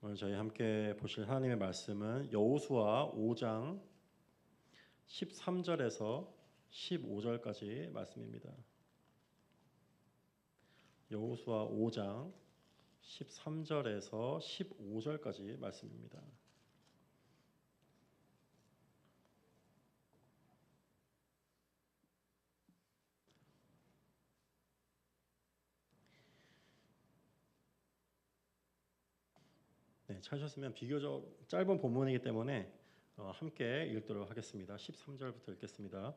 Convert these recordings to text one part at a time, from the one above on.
오늘 저희 함께 보실 하나님의 말씀은 여호수아 5장 13절에서 15절까지 말씀입니다. 여호수아 5장 13절에서 15절까지 말씀입니다. 네, 찾으셨으면 비교적 짧은 본문이기 때문에 함께 읽도록 하겠습니다. 13절부터 읽겠습니다.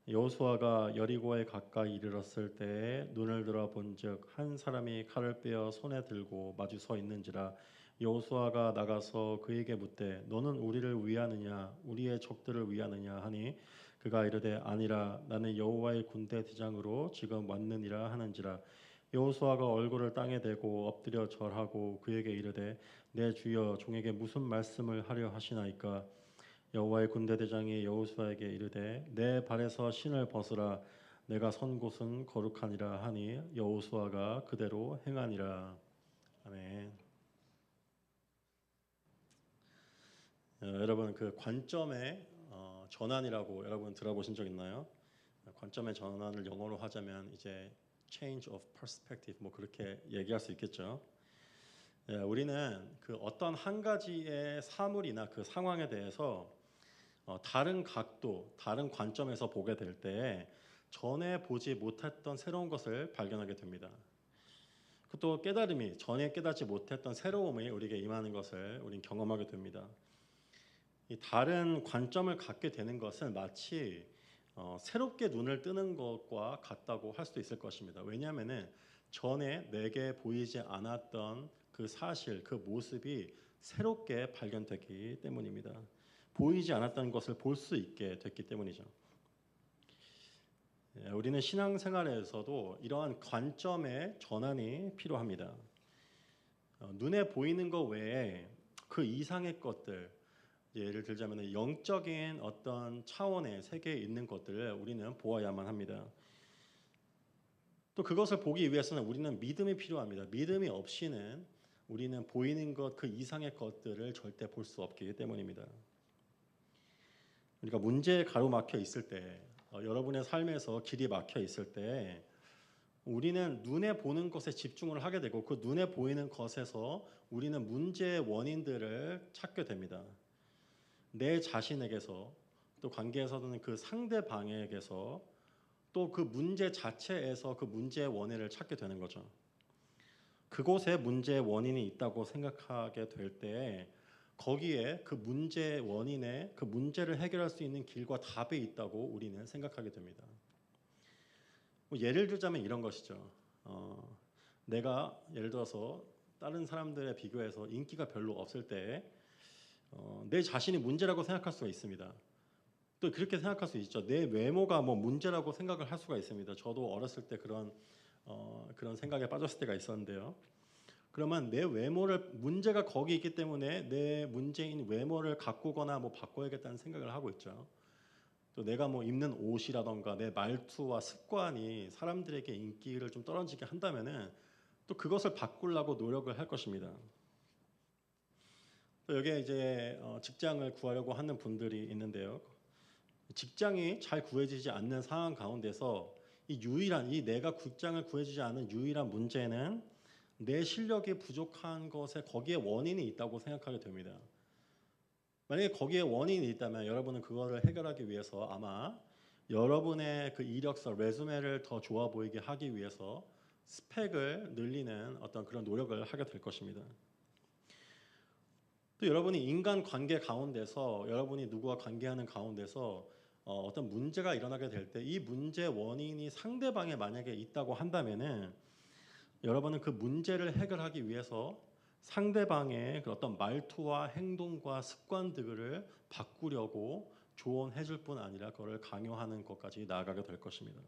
여호수아가 여리고에 가까이 이르렀을 때에 눈을 들어 본즉 한 사람이 칼을 빼어 손에 들고 마주 서 있는지라. 여호수아가 나가서 그에게 묻되 너는 우리를 위하느냐 우리의 적들을 위하느냐 하니 그가 이르되 아니라 나는 여호와의 군대 대장으로 지금 왔느니라 하는지라. 여호수아가 얼굴을 땅에 대고 엎드려 절하고 그에게 이르되 내 주여 종에게 무슨 말씀을 하려 하시나이까. 여호와의 군대 대장이 여호수아에게 이르되 내 발에서 신을 벗으라 내가 선 곳은 거룩하니라 하니 여호수아가 그대로 행하니라. 아멘. 여러분 그 관점의 전환이라고 여러분 들어보신 적 있나요? 관점의 전환을 영어로 하자면 이제 change of perspective 뭐 그렇게 얘기할 수 있겠죠. 우리는 그 어떤 한 가지의 사물이나 그 상황에 대해서 다른 각도, 다른 관점에서 보게 될 때 전에 보지 못했던 새로운 것을 발견하게 됩니다. 또 깨달음이 전에 깨닫지 못했던 새로움이 우리에게 임하는 것을 우린 경험하게 됩니다. 이 다른 관점을 갖게 되는 것은 마치 새롭게 눈을 뜨는 것과 같다고 할 수도 있을 것입니다. 왜냐하면 전에 내게 보이지 않았던 그 사실, 그 모습이 새롭게 발견되기 때문입니다. 보이지 않았던 것을 볼 수 있게 됐기 때문이죠. 우리는 신앙생활에서도 이러한 관점의 전환이 필요합니다. 눈에 보이는 것 외에 그 이상의 것들, 예를 들자면 영적인 어떤 차원의 세계에 있는 것들을 우리는 보아야만 합니다. 또 그것을 보기 위해서는 우리는 믿음이 필요합니다. 믿음이 없이는 우리는 보이는 것 그 이상의 것들을 절대 볼 수 없기 때문입니다. 우리가 문제에 가로막혀 있을 때, 여러분의 삶에서 길이 막혀 있을 때 우리는 눈에 보는 것에 집중을 하게 되고 그 눈에 보이는 것에서 우리는 문제의 원인들을 찾게 됩니다. 내 자신에게서 또 관계에서는 그 상대방에게서 또 그 문제 자체에서 그 문제의 원인을 찾게 되는 거죠. 그곳에 문제의 원인이 있다고 생각하게 될 때 거기에 그 문제의 원인에 그 문제를 해결할 수 있는 길과 답이 있다고 우리는 생각하게 됩니다. 예를 들자면 이런 것이죠. 내가 예를 들어서 다른 사람들에 비교해서 인기가 별로 없을 때 내 자신이 문제라고 생각할 수가 있습니다. 또 그렇게 생각할 수 있죠. 내 외모가 뭐 문제라고 생각을 할 수가 있습니다. 저도 어렸을 때 그런 생각에 빠졌을 때가 있었는데요. 그러면 내 외모를 문제가 거기 있기 때문에 내 문제인 외모를 가꾸거나 뭐 바꿔야겠다는 생각을 하고 있죠. 또 내가 뭐 입는 옷이라던가 내 말투와 습관이 사람들에게 인기를 좀 떨어지게 한다면은 또 그것을 바꾸려고 노력을 할 것입니다. 또 여기에 이제 직장을 구하려고 하는 분들이 있는데요. 직장이 잘 구해지지 않는 상황 가운데서 이 내가 직장을 구해지지 않은 유일한 문제는 내 실력이 부족한 것에 거기에 원인이 있다고 생각하게 됩니다. 만약에 거기에 원인이 있다면 여러분은 그거를 해결하기 위해서 아마 여러분의 그 이력서, 레주메를 더 좋아 보이게 하기 위해서 스펙을 늘리는 어떤 그런 노력을 하게 될 것입니다. 또 여러분이 인간 관계 가운데서 여러분이 누구와 관계하는 가운데서 어떤 문제가 일어나게 될 때 이 문제의 원인이 상대방에 만약에 있다고 한다면은 여러분은 그 문제를 해결하기 위해서 상대방의 그 어떤 말투와 행동과 습관들을 바꾸려고 조언해 줄 뿐 아니라 그걸 강요하는 것까지 나아가게 될 것입니다.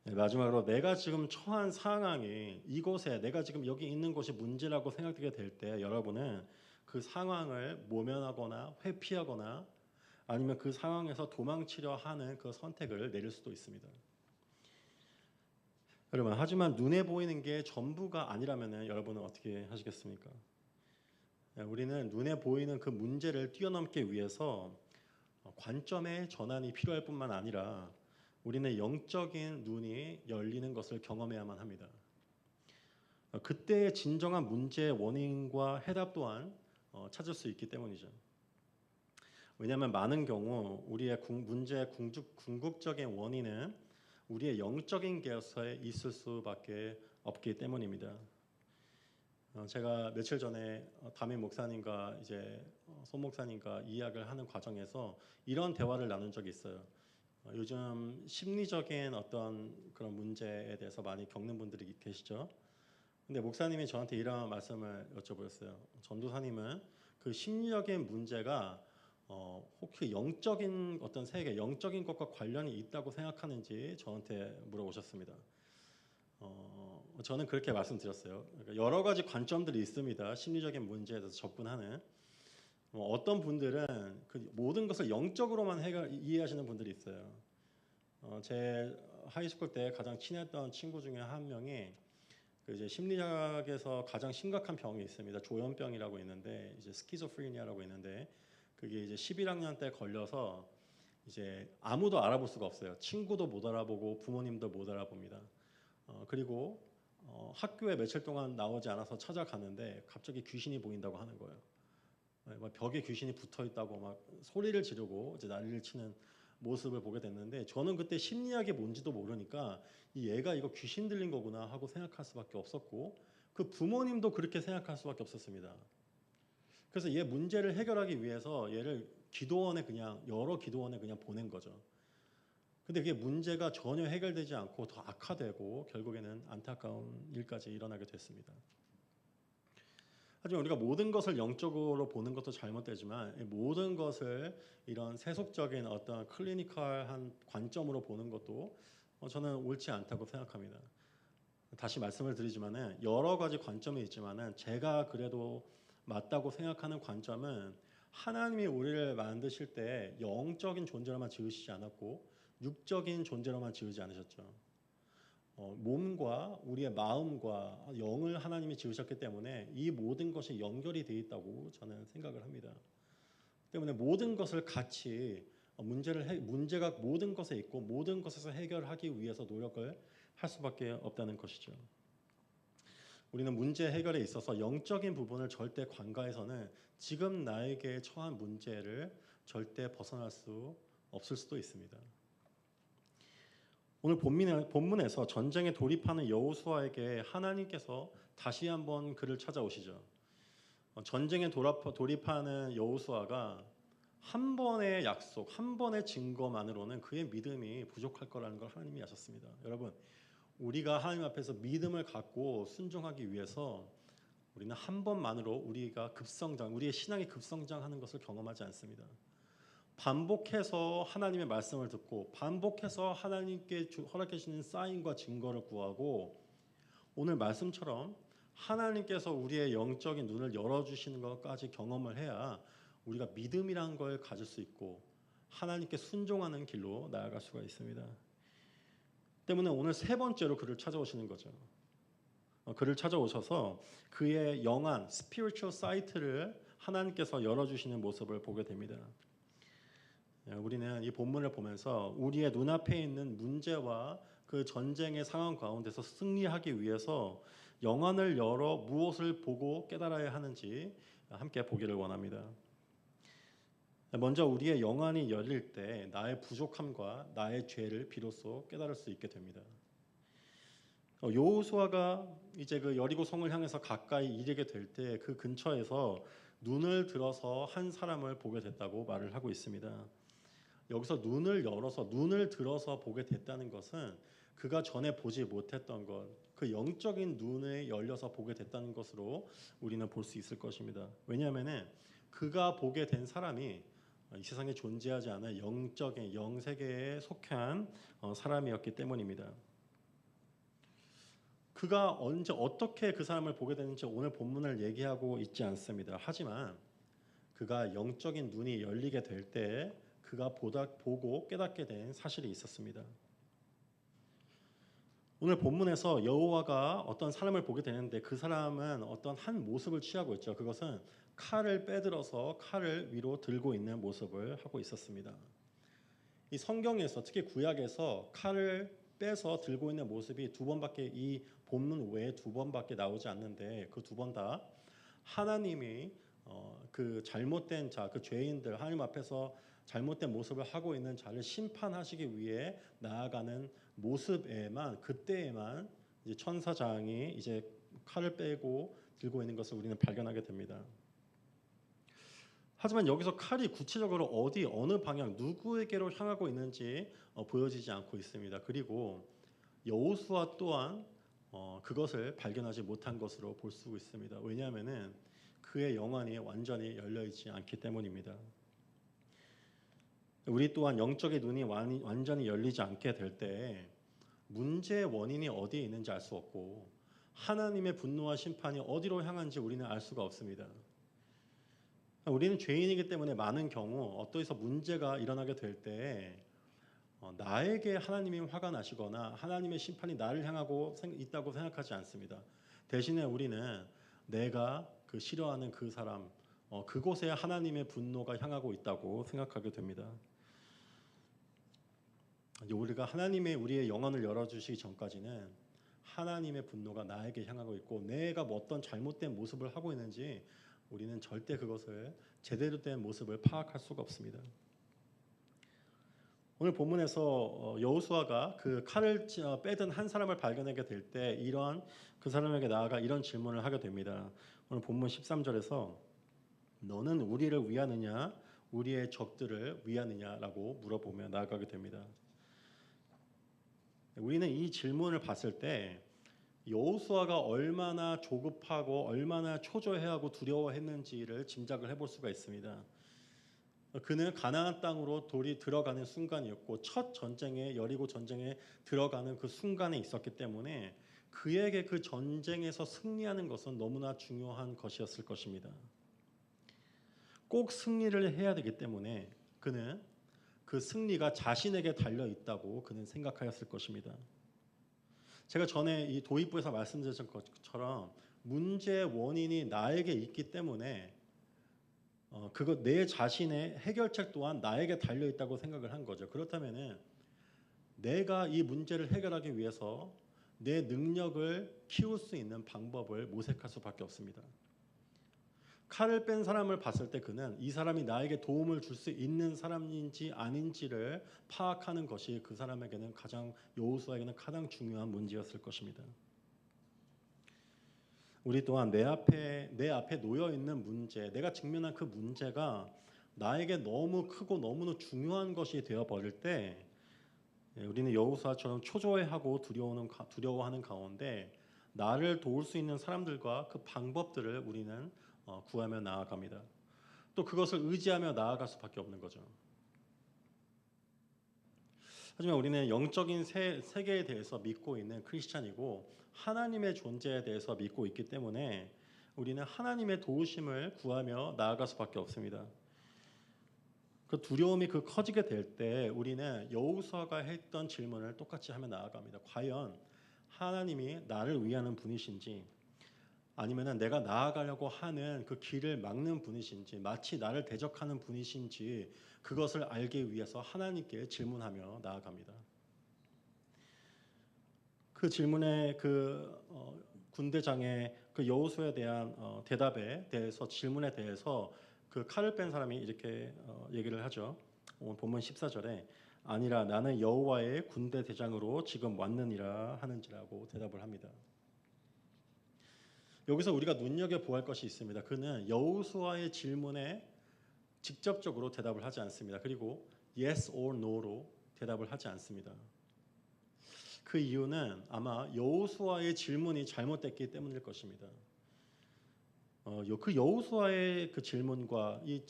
마지막으로 내가 지금 처한 상황이 이곳에 내가 지금 여기 있는 곳이 문제라고 생각되게 될 때 여러분은 그 상황을 모면하거나 회피하거나 아니면 그 상황에서 도망치려 하는 그 선택을 내릴 수도 있습니다. 여러분, 하지만 눈에 보이는 게 전부가 아니라면 여러분은 어떻게 하시겠습니까? 우리는 눈에 보이는 그 문제를 뛰어넘기 위해서 관점의 전환이 필요할 뿐만 아니라 우리는 영적인 눈이 열리는 것을 경험해야만 합니다. 그때의 진정한 문제의 원인과 해답 또한 찾을 수 있기 때문이죠. 왜냐하면 많은 경우 우리의 문제의 궁극적인 원인은 우리의 영적인 계서에 있을 수밖에 없기 때문입니다. 제가 며칠 전에 담임 목사님과 이제 손 목사님과 이야기를 하는 과정에서 이런 대화를 나눈 적이 있어요. 요즘 심리적인 어떤 그런 문제에 대해서 많이 겪는 분들이 계시죠. 근데 목사님이 저한테 이런 말씀을 여쭤보셨어요. 전도사님은 그 심리적인 문제가 혹시 영적인 어떤 세계, 영적인 것과 관련이 있다고 생각하는지 저한테 물어보셨습니다. 저는 그렇게 말씀드렸어요. 그러니까 여러 가지 관점들이 있습니다. 심리적인 문제에 대해서 접근하는. 어떤 분들은 그 모든 것을 영적으로만 이해하시는 분들이 있어요. 제 하이스쿨 때 가장 친했던 친구 중에 한 명이 그 이제 심리학에서 가장 심각한 병이 있습니다. 조현병이라고 있는데 이제 스키조프리니아라고 있는데 그게 이제 11학년 때 걸려서 이제 아무도 알아볼 수가 없어요. 친구도 못 알아보고 부모님도 못 알아봅니다. 그리고 학교에 며칠 동안 나오지 않아서 찾아가는데 갑자기 귀신이 보인다고 하는 거예요. 막 벽에 귀신이 붙어 있다고 막 소리를 지르고 이제 난리를 치는 모습을 보게 됐는데 저는 그때 심리학이 뭔지도 모르니까 이 얘가 이거 귀신 들린 거구나 하고 생각할 수밖에 없었고 그 부모님도 그렇게 생각할 수밖에 없었습니다. 그래서 얘 문제를 해결하기 위해서 얘를 기도원에 그냥 여러 기도원에 그냥 보낸 거죠. 근데 그게 문제가 전혀 해결되지 않고 더 악화되고 결국에는 안타까운 일까지 일어나게 됐습니다. 하지만 우리가 모든 것을 영적으로 보는 것도 잘못되지만 모든 것을 이런 세속적인 어떤 클리니컬한 관점으로 보는 것도 저는 옳지 않다고 생각합니다. 다시 말씀을 드리지만은 여러 가지 관점이 있지만은 제가 그래도 맞다고 생각하는 관점은 하나님이 우리를 만드실 때 영적인 존재로만 지으시지 않았고 육적인 존재로만 지으지 않으셨죠. 몸과 우리의 마음과 영을 하나님이 지으셨기 때문에 이 모든 것이 연결이 되어 있다고 저는 생각을 합니다. 때문에 모든 것을 같이 문제가 모든 것에 있고 모든 것에서 해결하기 위해서 노력을 할 수밖에 없다는 것이죠. 우리는 문제 해결에 있어서 영적인 부분을 절대 관가해서는 지금 나에게 처한 문제를 절대 벗어날 수 없을 수도 있습니다. 오늘 본문에서 전쟁에 돌입하는 여호수아에게 하나님께서 다시 한번 그를 찾아오시죠. 전쟁에 돌입하는 여호수아가 한 번의 약속, 한 번의 증거만으로는 그의 믿음이 부족할 거라는 걸 하나님이 아셨습니다. 여러분, 우리가 하나님 앞에서 믿음을 갖고 순종하기 위해서 우리는 한 번만으로 우리가 우리의 신앙이 급성장하는 것을 경험하지 않습니다. 반복해서 하나님의 말씀을 듣고 반복해서 하나님께 허락해 주시는 사인과 증거를 구하고 오늘 말씀처럼 하나님께서 우리의 영적인 눈을 열어주시는 것까지 경험을 해야 우리가 믿음이란 걸 가질 수 있고 하나님께 순종하는 길로 나아갈 수가 있습니다. 때문에 오늘 세 번째로 그를 찾아오시는 거죠. 그를 찾아오셔서 그의 영안, spiritual sight를 하나님께서 열어주시는 모습을 보게 됩니다. 우리는 이 본문을 보면서 우리의 눈앞에 있는 문제와 그 전쟁의 상황 가운데서 승리하기 위해서 영안을 열어 무엇을 보고 깨달아야 하는지 함께 보기를 원합니다. 먼저 우리의 영안이 열릴 때 나의 부족함과 나의 죄를 비로소 깨달을 수 있게 됩니다. 여호수아가 이제 그 여리고 성을 향해서 가까이 이르게 될 때 그 근처에서 눈을 들어서 한 사람을 보게 됐다고 말을 하고 있습니다. 여기서 눈을 들어서 보게 됐다는 것은 그가 전에 보지 못했던 것, 그 영적인 눈에 열려서 보게 됐다는 것으로 우리는 볼 수 있을 것입니다. 왜냐하면은 그가 보게 된 사람이 이 세상에 존재하지 않은 영적인 영세계에 속한 사람이었기 때문입니다. 그가 언제 어떻게 그 사람을 보게 되는지 오늘 본문을 얘기하고 있지 않습니다. 하지만 그가 영적인 눈이 열리게 될 때 그가 보고 깨닫게 된 사실이 있었습니다. 오늘 본문에서 여호와가 어떤 사람을 보게 되는데 그 사람은 어떤 한 모습을 취하고 있죠. 그것은 칼을 빼들어서 칼을 위로 들고 있는 모습을 하고 있었습니다. 이 성경에서 특히 구약에서 칼을 빼서 들고 있는 모습이 두 번밖에 이 본문 외에 두 번밖에 나오지 않는데 그 두 번 다 하나님이 그 잘못된 자, 그 죄인들 하나님 앞에서 잘못된 모습을 하고 있는 자를 심판하시기 위해 나아가는 모습에만 그때에만 이제 천사장이 이제 칼을 빼고 들고 있는 것을 우리는 발견하게 됩니다. 하지만 여기서 칼이 구체적으로 어디 어느 방향 누구에게로 향하고 있는지 보여지지 않고 있습니다. 그리고 여호수아 또한 그것을 발견하지 못한 것으로 볼 수 있습니다. 왜냐하면은 그의 영안이 완전히 열려 있지 않기 때문입니다. 우리 또한 영적인 눈이 완전히 열리지 않게 될 때 문제의 원인이 어디에 있는지 알 수 없고 하나님의 분노와 심판이 어디로 향한지 우리는 알 수가 없습니다. 우리는 죄인이기 때문에 많은 경우 어떠해서 문제가 일어나게 될 때 나에게 하나님이 화가 나시거나 하나님의 심판이 나를 향하고 있다고 생각하지 않습니다. 대신에 우리는 내가 그 싫어하는 그 사람 그곳에 하나님의 분노가 향하고 있다고 생각하게 됩니다. 우리가 하나님의 우리의 영혼을 열어주시기 전까지는 하나님의 분노가 나에게 향하고 있고 내가 뭐 어떤 잘못된 모습을 하고 있는지 우리는 절대 그것을 제대로 된 모습을 파악할 수가 없습니다. 오늘 본문에서 여호수아가 그 칼을 빼든 한 사람을 발견하게 될 때 이런 그 사람에게 나아가 이런 질문을 하게 됩니다. 오늘 본문 13절에서 너는 우리를 위하느냐 우리의 적들을 위하느냐라고 물어보며 나아가게 됩니다. 우리는 이 질문을 봤을 때 여호수아가 얼마나 조급하고 얼마나 초조해하고 두려워했는지를 짐작을 해볼 수가 있습니다. 그는 가나안 땅으로 돌이 들어가는 순간이었고 첫 전쟁에 여리고 전쟁에 들어가는 그 순간에 있었기 때문에 그에게 그 전쟁에서 승리하는 것은 너무나 중요한 것이었을 것입니다. 꼭 승리를 해야 되기 때문에 그는 그 승리가 자신에게 달려 있다고 그는 생각하였을 것입니다. 제가 전에 이 도입부에서 말씀드렸던 것처럼 문제의 원인이 나에게 있기 때문에 그것 내 자신의 해결책 또한 나에게 달려 있다고 생각을 한 거죠. 그렇다면은 내가 이 문제를 해결하기 위해서 내 능력을 키울 수 있는 방법을 모색할 수밖에 없습니다. 칼을 뺀 사람을 봤을 때 그는 이 사람이 나에게 도움을 줄 수 있는 사람인지 아닌지를 파악하는 것이 그 사람에게는 여호수아에게는 가장 중요한 문제였을 것입니다. 우리 또한 내 앞에 놓여 있는 문제, 내가 직면한 그 문제가 나에게 너무 크고 너무나 중요한 것이 되어 버릴 때 우리는 여호수아처럼 초조해하고 두려워하는 가운데 나를 도울 수 있는 사람들과 그 방법들을 우리는 구하며 나아갑니다. 또 그것을 의지하며 나아갈 수밖에 없는 거죠. 하지만 우리는 영적인 세계에 대해서 믿고 있는 크리스찬이고 하나님의 존재에 대해서 믿고 있기 때문에 우리는 하나님의 도우심을 구하며 나아갈 수밖에 없습니다. 그 두려움이 커지게 될 때 우리는 여호수아가 했던 질문을 똑같이 하며 나아갑니다. 과연 하나님이 나를 위하는 분이신지 아니면 내가 나아가려고 하는 그 길을 막는 분이신지 마치 나를 대적하는 분이신지 그것을 알기 위해서 하나님께 질문하며 나아갑니다. 그 질문에 군대장의 그 여호수아에 대한 대답에 대해서 질문에 대해서 그 칼을 뺀 사람이 이렇게 얘기를 하죠. 오늘 본문 14절에 아니라 나는 여호와의 군대 대장으로 지금 왔느니라 하는지라고 대답을 합니다. 여기서 우리가 눈여겨보아야 할 것이 있습니다. 그는 여호수아의 질문에 직접적으로 대답을 하지 않습니다. 그리고 yes or no로 대답을 하지 않습니다. 그 이유는 아마 여호수아의 질문이 잘못됐기 때문일 것입니다. 그 여호수아의 그 질문과 이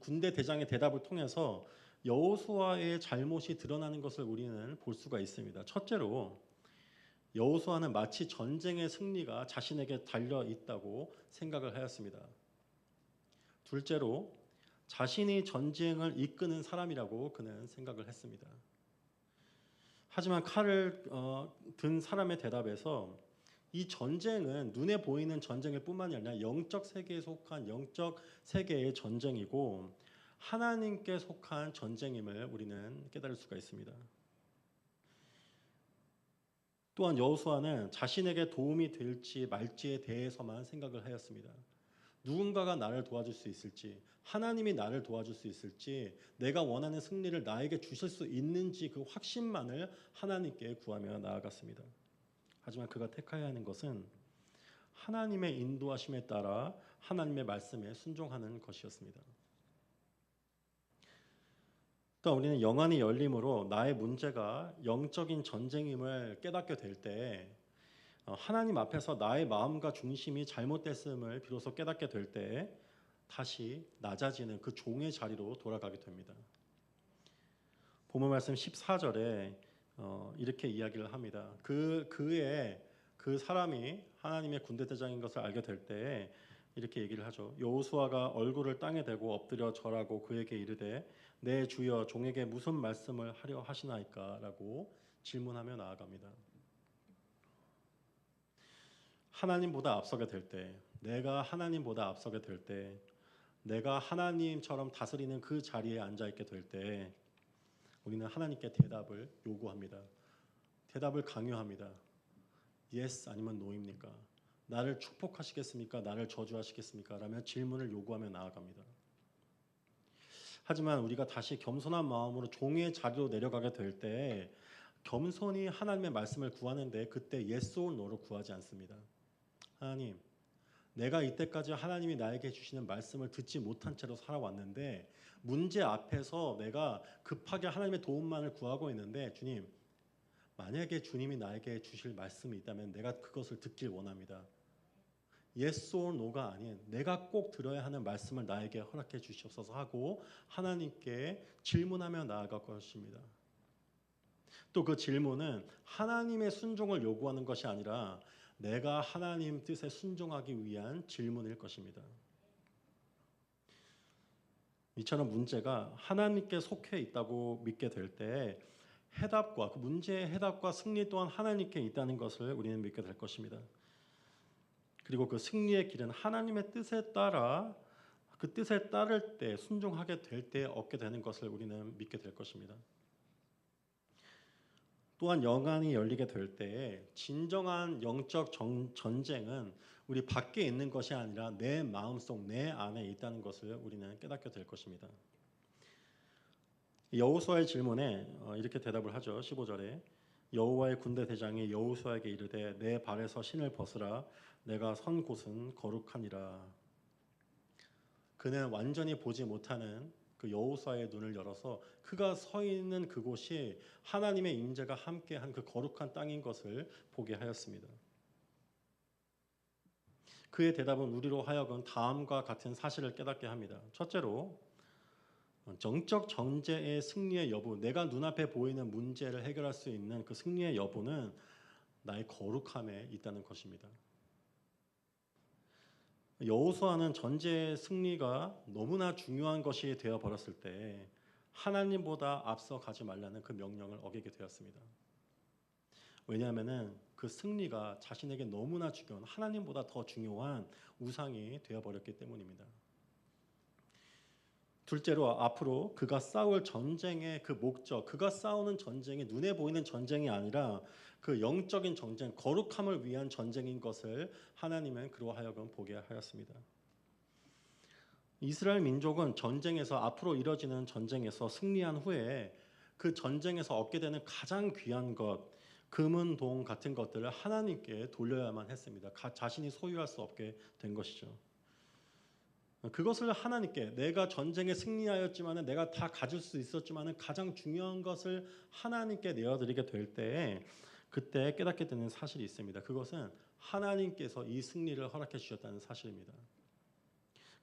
군대 대장의 대답을 통해서 여호수아의 잘못이 드러나는 것을 우리는 볼 수가 있습니다. 첫째로 여호수아는 마치 전쟁의 승리가 자신에게 달려 있다고 생각을 하였습니다. 둘째로 자신이 전쟁을 이끄는 사람이라고 그는 생각을 했습니다. 하지만 칼을 든 사람의 대답에서 이 전쟁은 눈에 보이는 전쟁일 뿐만이 아니라 영적 세계에 속한 영적 세계의 전쟁이고 하나님께 속한 전쟁임을 우리는 깨달을 수가 있습니다. 또한 여호수아는 자신에게 도움이 될지 말지에 대해서만 생각을 하였습니다. 누군가가 나를 도와줄 수 있을지, 하나님이 나를 도와줄 수 있을지, 내가 원하는 승리를 나에게 주실 수 있는지 그 확신만을 하나님께 구하며 나아갔습니다. 하지만 그가 택해야 하는 것은 하나님의 인도하심에 따라 하나님의 말씀에 순종하는 것이었습니다. 또 우리는 영안이 열림으로 나의 문제가 영적인 전쟁임을 깨닫게 될 때, 하나님 앞에서 나의 마음과 중심이 잘못됐음을 비로소 깨닫게 될 때 다시 낮아지는 그 종의 자리로 돌아가게 됩니다. 본문 말씀 14절에 이렇게 이야기를 합니다. 그 사람이 하나님의 군대 대장인 것을 알게 될 때 이렇게 얘기를 하죠. 여호수아가 얼굴을 땅에 대고 엎드려 절하고 그에게 이르되 내 주여 종에게 무슨 말씀을 하려 하시나이까라고 질문하며 나아갑니다. 하나님보다 앞서게 될 때, 내가 하나님보다 앞서게 될 때, 내가 하나님처럼 다스리는 그 자리에 앉아 있게 될 때 우리는 하나님께 대답을 요구합니다. 대답을 강요합니다. yes 아니면 no입니까? 나를 축복하시겠습니까? 나를 저주하시겠습니까? 라며 질문을 요구하며 나아갑니다. 하지만 우리가 다시 겸손한 마음으로 종의 자리로 내려가게 될 때 겸손히 하나님의 말씀을 구하는데 그때 yes or no로 구하지 않습니다. 하나님, 내가 이때까지 하나님이 나에게 주시는 말씀을 듣지 못한 채로 살아왔는데 문제 앞에서 내가 급하게 하나님의 도움만을 구하고 있는데 주님, 만약에 주님이 나에게 주실 말씀이 있다면 내가 그것을 듣길 원합니다. yes or no가 아닌 내가 꼭 들어야 하는 말씀을 나에게 허락해 주시옵소서 하고 하나님께 질문하며 나아갈 것입니다. 또 그 질문은 하나님의 순종을 요구하는 것이 아니라 내가 하나님 뜻에 순종하기 위한 질문일 것입니다. 이처럼 문제가 하나님께 속해 있다고 믿게 될 때 해답과 그 문제의 해답과 승리 또한 하나님께 있다는 것을 우리는 믿게 될 것입니다. 그리고 그 승리의 길은 하나님의 뜻에 따라 그 뜻에 따를 때 순종하게 될 때 얻게 되는 것을 우리는 믿게 될 것입니다. 또한 영안이 열리게 될 때 진정한 영적 전쟁은 우리 밖에 있는 것이 아니라 내 마음속 내 안에 있다는 것을 우리는 깨닫게 될 것입니다. 여호수아의 질문에 이렇게 대답을 하죠. 15절에 여호와의 군대 대장이 여호수아에게 이르되 내 발에서 신을 벗으라 내가 선 곳은 거룩하니라. 그는 완전히 보지 못하는 그 여호수아의 눈을 열어서 그가 서 있는 그곳이 하나님의 임재가 함께한 그 거룩한 땅인 것을 보게 하였습니다. 그의 대답은 우리로 하여금 다음과 같은 사실을 깨닫게 합니다. 첫째로 정적 전제의 승리의 여부, 내가 눈앞에 보이는 문제를 해결할 수 있는 그 승리의 여부는 나의 거룩함에 있다는 것입니다. 여호수아는 전제의 승리가 너무나 중요한 것이 되어 버렸을 때 하나님보다 앞서 가지 말라는 그 명령을 어기게 되었습니다. 왜냐하면은 그 승리가 자신에게 너무나 중요한 하나님보다 더 중요한 우상이 되어 버렸기 때문입니다. 둘째로 앞으로 그가 싸울 전쟁의 그 목적, 그가 싸우는 전쟁이 눈에 보이는 전쟁이 아니라 그 영적인 전쟁, 거룩함을 위한 전쟁인 것을 하나님은 그로 하여금 보게 하였습니다. 이스라엘 민족은 전쟁에서 앞으로 이뤄지는 전쟁에서 승리한 후에 그 전쟁에서 얻게 되는 가장 귀한 것, 금은 동 같은 것들을 하나님께 돌려야만 했습니다. 자신이 소유할 수 없게 된 것이죠. 그것을 하나님께 내가 전쟁에 승리하였지만 내가 다 가질 수 있었지만 가장 중요한 것을 하나님께 내어드리게 될 때에 그때 깨닫게 되는 사실이 있습니다. 그것은 하나님께서 이 승리를 허락해 주셨다는 사실입니다.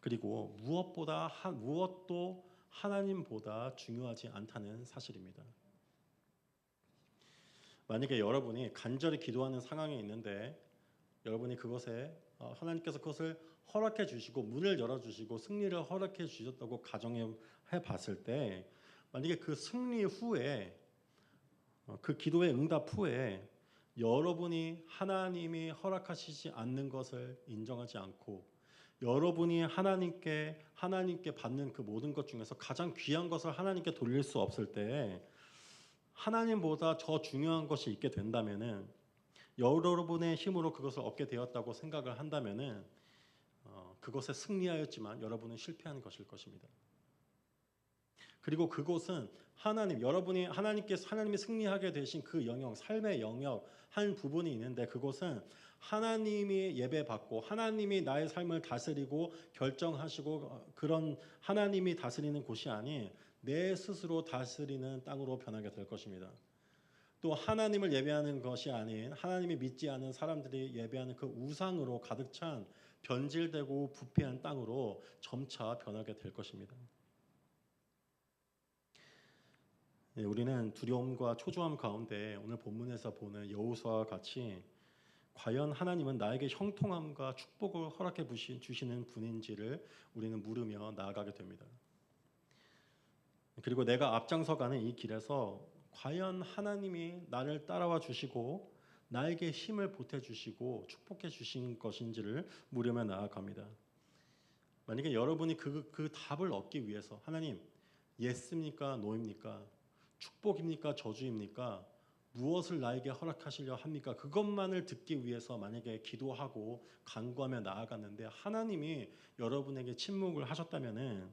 그리고 무엇도 하나님보다 중요하지 않다는 사실입니다. 만약에 여러분이 간절히 기도하는 상황에 있는데 여러분이 그것에 하나님께서 그것을 허락해 주시고 문을 열어주시고 승리를 허락해 주셨다고 가정해 봤을 때 만약에 그 승리 후에 그 기도의 응답 후에 여러분이 하나님이 허락하시지 않는 것을 인정하지 않고 여러분이 하나님께 받는 그 모든 것 중에서 가장 귀한 것을 하나님께 돌릴 수 없을 때 하나님보다 더 중요한 것이 있게 된다면은 여러분의 힘으로 그것을 얻게 되었다고 생각을 한다면은 그것에 승리하였지만 여러분은 실패한 것일 것입니다. 그리고 그것은 하나님이 승리하게 되신 그 영역, 삶의 영역 한 부분이 있는데 그것은 하나님이 예배받고 하나님이 나의 삶을 다스리고 결정하시고 그런 하나님이 다스리는 곳이 아닌 내 스스로 다스리는 땅으로 변하게 될 것입니다. 또 하나님을 예배하는 것이 아닌 하나님이 믿지 않은 사람들이 예배하는 그 우상으로 가득 찬 변질되고 부패한 땅으로 점차 변하게 될 것입니다. 우리는 두려움과 초조함 가운데 오늘 본문에서 보는 여호수아와 같이 과연 하나님은 나에게 형통함과 축복을 허락해 주시는 분인지를 우리는 물으며 나아가게 됩니다. 그리고 내가 앞장서가는 이 길에서 과연 하나님이 나를 따라와 주시고 나에게 힘을 보태 주시고 축복해 주신 것인지를 물으며 나아갑니다. 만약에 여러분이 그 답을 얻기 위해서 하나님 예스입니까 노입니까 축복입니까 저주입니까 무엇을 나에게 허락하시려 합니까 그것만을 듣기 위해서 만약에 기도하고 간구하며 나아갔는데 하나님이 여러분에게 침묵을 하셨다면은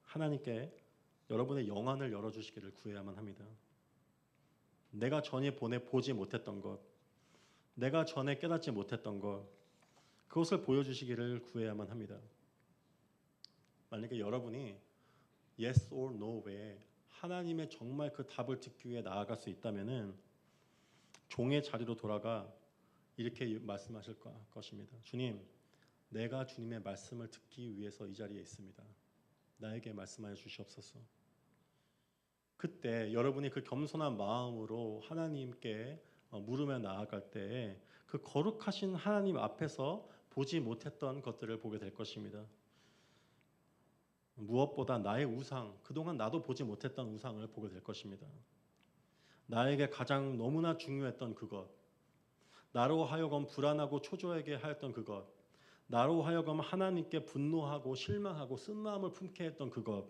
하나님께 여러분의 영안을 열어주시기를 구해야만 합니다. 내가 전에 보지 못했던 것, 내가 전에 깨닫지 못했던 것, 그것을 보여주시기를 구해야만 합니다. 만약에 여러분이 yes or no 외에 하나님의 정말 그 답을 듣기 위해 나아갈 수 있다면은 종의 자리로 돌아가 이렇게 말씀하실 것입니다. 주님, 내가 주님의 말씀을 듣기 위해서 이 자리에 있습니다. 나에게 말씀하여 주시옵소서. 그때 여러분이 그 겸손한 마음으로 하나님께 물으며 나아갈 때에 그 거룩하신 하나님 앞에서 보지 못했던 것들을 보게 될 것입니다. 무엇보다 나의 우상, 그동안 나도 보지 못했던 우상을 보게 될 것입니다. 나에게 가장 너무나 중요했던 그것, 나로 하여금 불안하고 초조하게 하였던 그것, 나로 하여금 하나님께 분노하고 실망하고 쓴마음을 품게 했던 그것,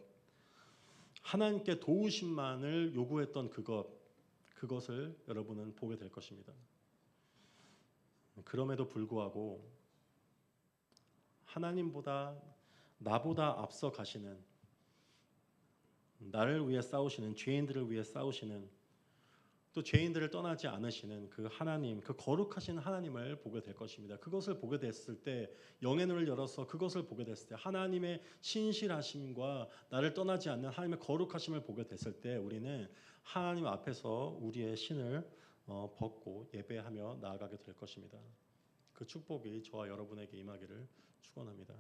하나님께 도우심만을 요구했던 그것을 여러분은 보게 될 것입니다. 그럼에도 불구하고 하나님보다 나보다 앞서 가시는 나를 위해 싸우시는 죄인들을 위해 싸우시는 또 죄인들을 떠나지 않으시는 그 하나님, 그 거룩하신 하나님을 보게 될 것입니다. 그것을 보게 됐을 때 영의 눈을 열어서 그것을 보게 됐을 때 하나님의 신실하심과 나를 떠나지 않는 하나님의 거룩하심을 보게 됐을 때 우리는 하나님 앞에서 우리의 신을 벗고 예배하며 나아가게 될 것입니다. 그 축복이 저와 여러분에게 임하기를 축원합니다.